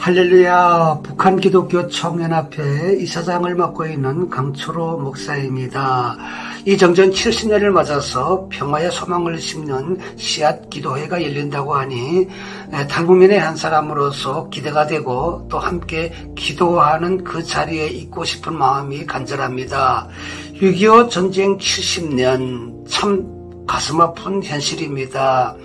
할렐루야. 북한 기독교 청년합회 이사장을 맡고 있는 강철호 목사입니다. 이 정전 70년을 맞아서 평화의 소망을 심는 씨앗 기도회가 열린다고 하니 탈북민의 한 사람으로서 기대가 되고 또 함께 기도하는 그 자리에 있고 싶은 마음이 간절합니다. 6.25 전쟁 70년 참 가슴 아픈 현실입니다.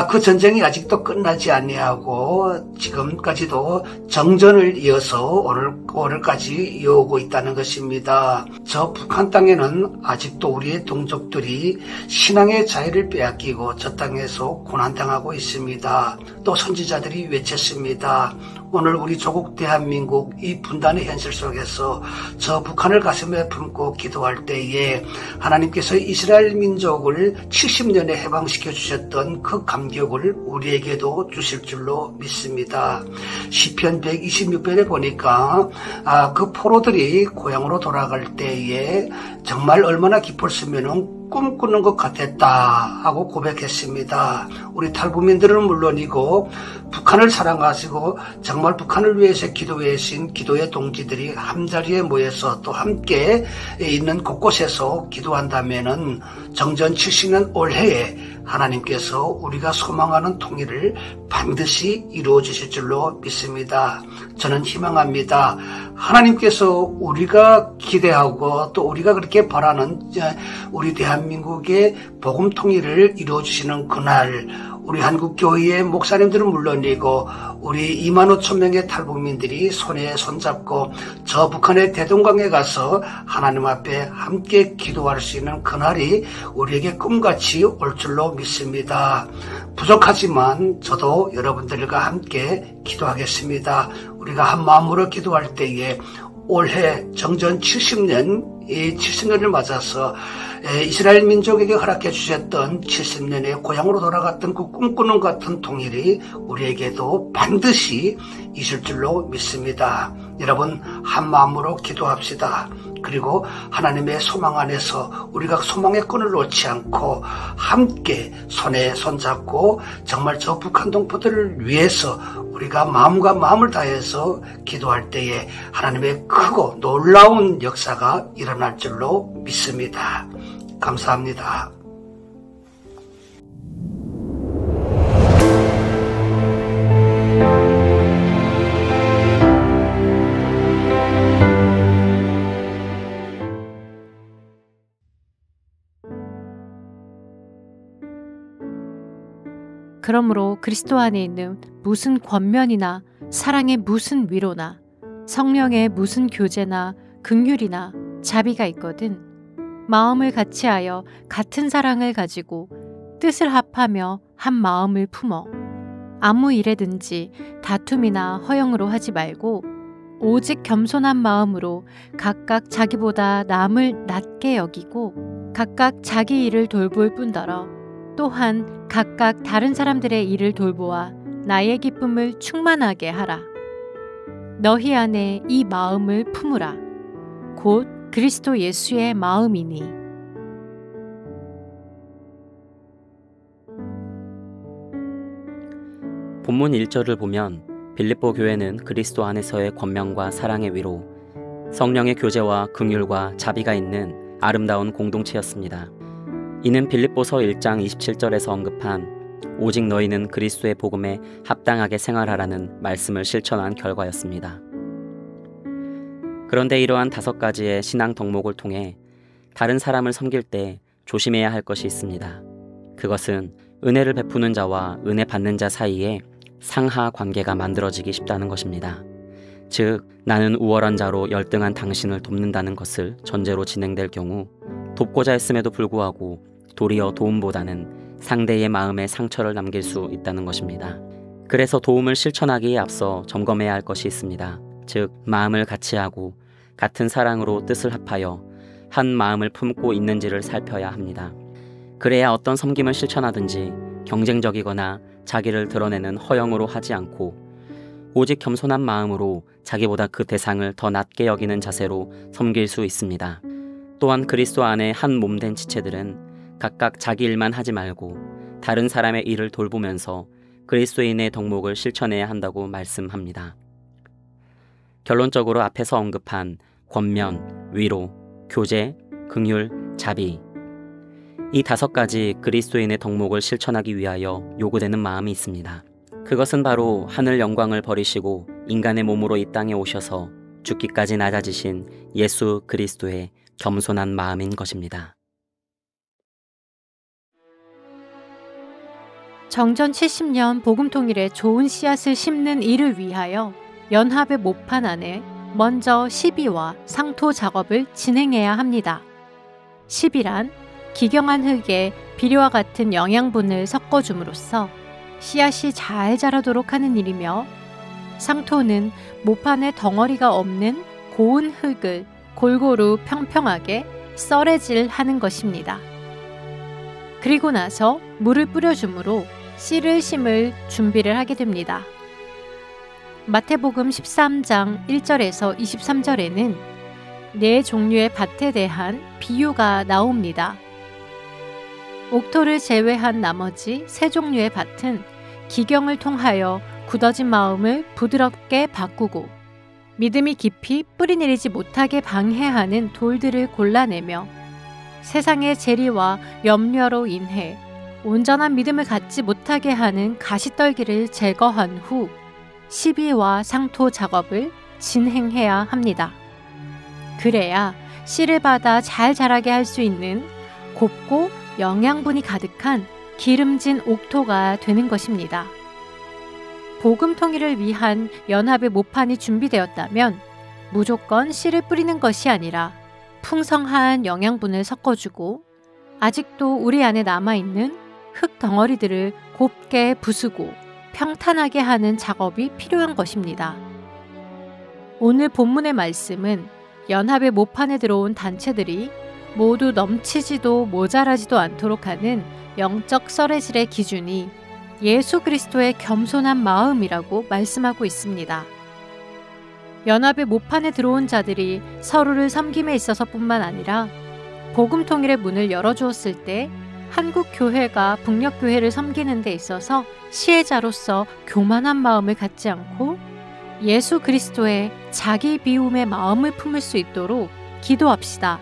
그 전쟁이 아직도 끝나지 아니하고 지금까지도 정전을 이어서 오늘까지 이어오고 있다는 것입니다. 저 북한 땅에는 아직도 우리의 동족들이 신앙의 자유를 빼앗기고 저 땅에서 고난당하고 있습니다. 또 선지자들이 외쳤습니다. 오늘 우리 조국 대한민국 이 분단의 현실 속에서 저 북한을 가슴에 품고 기도할 때에 하나님께서 이스라엘 민족을 70년에 해방시켜 주셨던 그 감격을 우리에게도 주실 줄로 믿습니다. 시편 126편에 보니까 그 포로들이 고향으로 돌아갈 때에 정말 얼마나 기뻤으면은 꿈꾸는 것 같았다 하고 고백했습니다. 우리 탈북민들은 물론이고 북한을 사랑하시고 정말 북한을 위해서 기도해 주신 기도의 동지들이 한자리에 모여서 또 함께 있는 곳곳에서 기도한다면은 정전 70년 올해에 하나님께서 우리가 소망하는 통일을 반드시 이루어 주실 줄로 믿습니다. 저는 희망합니다. 하나님께서 우리가 기대하고 또 우리가 그렇게 바라는 우리 대한민국의 복음 통일을 이루어 주시는 그날 우리 한국교회의 목사님들은 물론이고 우리 2만 5천 명의 탈북민들이 손에 손잡고 저 북한의 대동강에 가서 하나님 앞에 함께 기도할 수 있는 그날이 우리에게 꿈같이 올 줄로 믿습니다. 부족하지만 저도 여러분들과 함께 기도하겠습니다. 우리가 한 마음으로 기도할 때에 올해 정전 70년, 이 70년을 맞아서 이스라엘 민족에게 허락해 주셨던 70년의 고향으로 돌아갔던 그 꿈꾸는 같은 통일이 우리에게도 반드시 있을 줄로 믿습니다. 여러분 한 마음으로 기도합시다. 그리고 하나님의 소망 안에서 우리가 소망의 끈을 놓지 않고 함께 손에 손잡고 정말 저 북한 동포들을 위해서 우리가 마음과 마음을 다해서 기도할 때에 하나님의 크고 놀라운 역사가 일어날 줄로 믿습니다. 감사합니다. 그러므로 그리스도 안에 있는 무슨 권면이나 사랑의 무슨 위로나 성령의 무슨 교제나 긍휼이나 자비가 있거든 마음을 같이하여 같은 사랑을 가지고 뜻을 합하며 한 마음을 품어 아무 일에든지 다툼이나 허영으로 하지 말고 오직 겸손한 마음으로 각각 자기보다 남을 낮게 여기고 각각 자기 일을 돌볼 뿐더러 또한 각각 다른 사람들의 일을 돌보아 나의 기쁨을 충만하게 하라. 너희 안에 이 마음을 품으라. 곧 그리스도 예수의 마음이니. 본문 1절을 보면 빌립보 교회는 그리스도 안에서의 권면과 사랑의 위로, 성령의 교제와 긍휼과 자비가 있는 아름다운 공동체였습니다. 이는 빌립보서 1장 27절에서 언급한 오직 너희는 그리스도의 복음에 합당하게 생활하라는 말씀을 실천한 결과였습니다. 그런데 이러한 5가지의 신앙 덕목을 통해 다른 사람을 섬길 때 조심해야 할 것이 있습니다. 그것은 은혜를 베푸는 자와 은혜 받는 자 사이에 상하 관계가 만들어지기 쉽다는 것입니다. 즉, 나는 우월한 자로 열등한 당신을 돕는다는 것을 전제로 진행될 경우 돕고자 했음에도 불구하고 도리어 도움보다는 상대의 마음에 상처를 남길 수 있다는 것입니다. 그래서 도움을 실천하기에 앞서 점검해야 할 것이 있습니다. 즉, 마음을 같이하고 같은 사랑으로 뜻을 합하여 한 마음을 품고 있는지를 살펴야 합니다. 그래야 어떤 섬김을 실천하든지 경쟁적이거나 자기를 드러내는 허영으로 하지 않고 오직 겸손한 마음으로 자기보다 그 대상을 더 낮게 여기는 자세로 섬길 수 있습니다. 또한 그리스도 안에 한 몸된 지체들은 각각 자기 일만 하지 말고 다른 사람의 일을 돌보면서 그리스도인의 덕목을 실천해야 한다고 말씀합니다. 결론적으로 앞에서 언급한 권면, 위로, 교제, 긍휼, 자비, 이 5가지 그리스도인의 덕목을 실천하기 위하여 요구되는 마음이 있습니다. 그것은 바로 하늘 영광을 버리시고 인간의 몸으로 이 땅에 오셔서 죽기까지 낮아지신 예수 그리스도의 겸손한 마음인 것입니다. 정전 70년 복음통일에 좋은 씨앗을 심는 이를 위하여 연합의 모판 안에 먼저 시비와 상토 작업을 진행해야 합니다. 시비란 기경한 흙에 비료와 같은 영양분을 섞어줌으로써 씨앗이 잘 자라도록 하는 일이며, 상토는 모판에 덩어리가 없는 고운 흙을 골고루 평평하게 썰애질 하는 것입니다. 그리고 나서 물을 뿌려줌으로 씨를 심을 준비를 하게 됩니다. 마태복음 13장 1절에서 23절에는 4종류의 밭에 대한 비유가 나옵니다. 옥토를 제외한 나머지 3종류의 밭은 기경을 통하여 굳어진 마음을 부드럽게 바꾸고 믿음이 깊이 뿌리내리지 못하게 방해하는 돌들을 골라내며 세상의 재리와 염려로 인해 온전한 믿음을 갖지 못하게 하는 가시떨기를 제거한 후 시비와 상토 작업을 진행해야 합니다. 그래야 씨를 받아 잘 자라게 할 수 있는 곱고 영양분이 가득한 기름진 옥토가 되는 것입니다. 복음 통일을 위한 연합의 모판이 준비되었다면 무조건 씨를 뿌리는 것이 아니라 풍성한 영양분을 섞어주고 아직도 우리 안에 남아있는 흙 덩어리들을 곱게 부수고 평탄하게 하는 작업이 필요한 것입니다. 오늘 본문의 말씀은 연합의 모판에 들어온 단체들이 모두 넘치지도 모자라지도 않도록 하는 영적 썰애질의 기준이 예수 그리스도의 겸손한 마음이라고 말씀하고 있습니다. 연합의 모판에 들어온 자들이 서로를 섬김에 있어서뿐만 아니라 복음 통일의 문을 열어주었을 때 한국 교회가 북녘 교회를 섬기는 데 있어서 시혜자로서 교만한 마음을 갖지 않고 예수 그리스도의 자기 비움의 마음을 품을 수 있도록 기도합시다.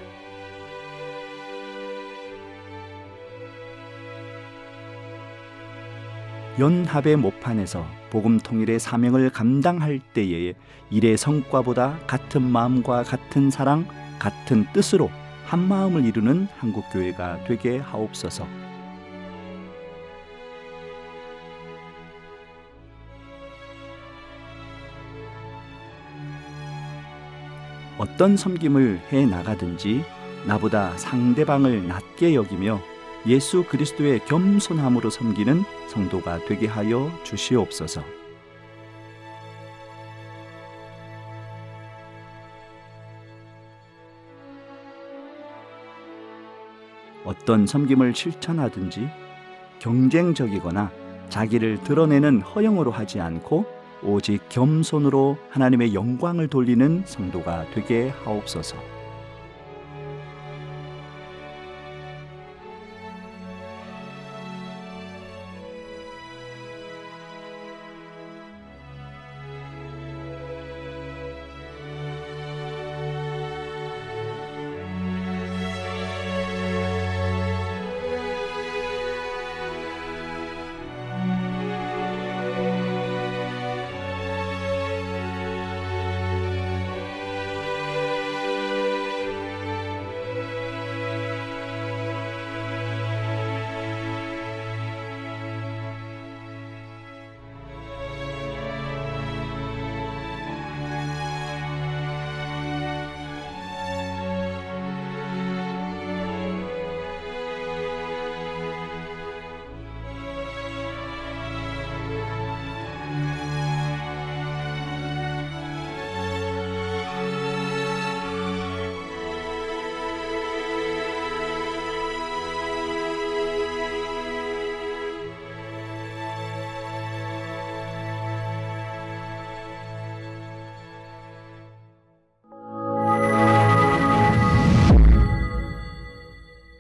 연합의 모판에서 복음 통일의 사명을 감당할 때의 일의 성과보다 같은 마음과 같은 사랑, 같은 뜻으로 한 마음을 이루는 한국교회가 되게 하옵소서. 어떤 섬김을 해 나가든지 나보다 상대방을 낮게 여기며 예수 그리스도의 겸손함으로 섬기는 성도가 되게 하여 주시옵소서. 어떤 섬김을 실천하든지 경쟁적이거나 자기를 드러내는 허영으로 하지 않고 오직 겸손으로 하나님의 영광을 돌리는 성도가 되게 하옵소서.